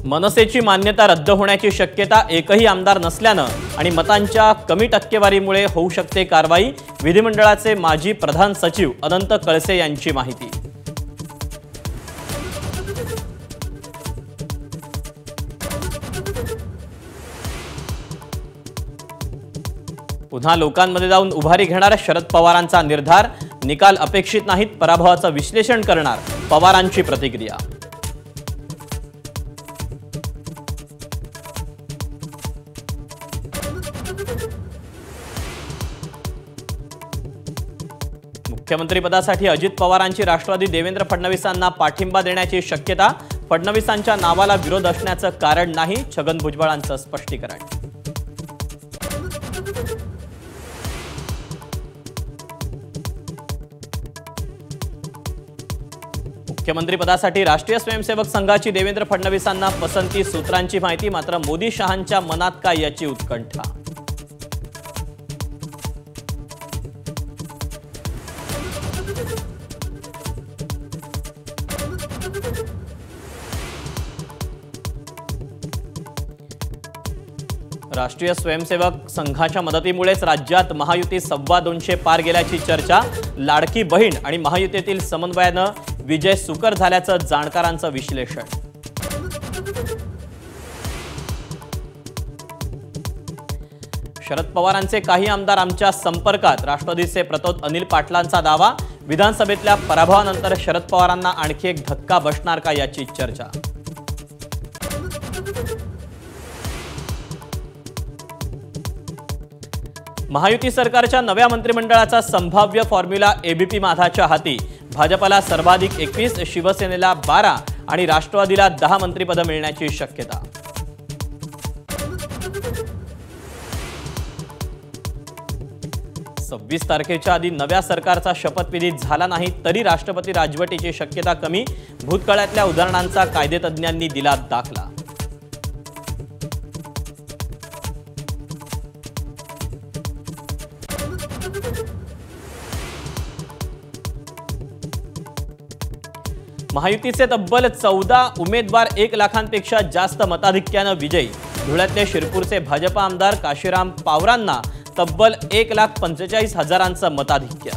मनसेची मान्यता रद्द होण्याची शक्यता एकही आमदार नसल्यानं आणि मतांच्या कमी टक्केवारीमुळे होऊ शकते कारवाई, विधिमंडळाचे माजी प्रधान सचिव अनंत कळसे यांची माहिती। पुन्हा लोकांमध्ये जाऊन उभारी घेणाऱ्या शरद पवारांचा निर्धार, निकाल अपेक्षित नाहीत, पराभवाचं विश्लेषण करणार, पवारांची प्रतिक्रिया। मुख्यमंत्रीपदासाठी अजित पवारांची राष्ट्रवादी देवेंद्र फडणवीसांना पाठिंबा देण्याची शक्यता, फडणवीसांच्या नावाला विरोध असण्याचं कारण नाही, छगन भुजबळांचं स्पष्टीकरण। मुख्यमंत्रीपदासाठी राष्ट्रीय स्वयंसेवक संघाची देवेंद्र फडणवीसांना पसंती, सूत्रांची माहिती, मात्र मोदी शहांच्या मनात काय याची उत्कंठा। राष्ट्रीय स्वयंसेवक संघाच्या मदतीमुळेच राज्यात महायुती 225 पार गेल्याची चर्चा, लाडकी बहीण आणि महायुतीतील समन्वयानं विजय सुकर झाल्याचं जाणकारांचं विश्लेषण। शरद पवारांचे काही आमदार आमच्या संपर्कात, राष्ट्रवादीचे प्रतोद अनिल पाटलांचा दावा, विधानसभेतल्या पराभवानंतर शरद पवारांना आणखी एक धक्का बसणार का याची चर्चा। महायुती सरकारच्या नव्या मंत्रिमंडळाचा संभाव्य फॉर्म्युला एबीपी माधाच्या हाती, भाजपला सर्वाधिक 21, शिवसेनेला 12 आणि राष्ट्रवादीला 10 मंत्रिपद मिळण्याची शक्यता। सव्वीस तारखेच्या आधी नव्या सरकारचा शपथविधी झाला नाही तरी राष्ट्रपती राजवटीची शक्यता कमी, भूतकाळातल्या उदाहरणांचा कायदेतज्ञांनी दिला दाखला। महायुतीचे तब्बल 14 उमेदवार 1 लाखांपेक्षा जास्त मताधिक्यानं विजयी, धुळ्यातले शिरपूरचे भाजप आमदार काशीराम पावरांना तब्बल 1,45,000 मताधिक्य।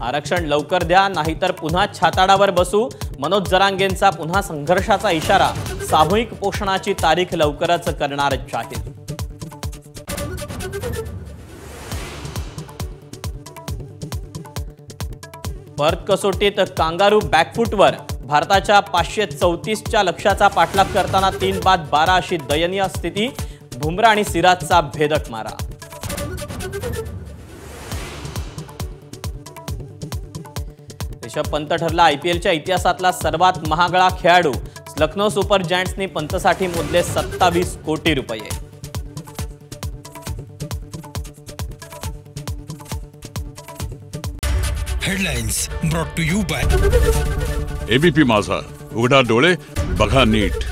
आरक्षण लवकर द्या नाहीतर पुन्हा छाताडावर बसू, मनोज जरांगेंचा पुन्हा संघर्षाचा इशारा, सामूहिक पोषणाची तारीख लवकरच करणार जाहीर। पर्थ कसोटीत कांगारू बॅकफुटवर, भारताच्या 534च्या लक्ष्याचा पाठलाग करताना 3 बाद 12 अशी दयनीय स्थिती, बुमराह आणि सिराजचा भेदक मारा। ऋषभ पंत ठरला आयपीएलच्या इतिहासातला सर्वात महागडा खेळाडू, लखनौ सुपर जायंट्सनी पंतसाठी मोजले 27 कोटी रुपये। Headlines brought to you by ABP Majha, उघडा डोळे बघा नीट।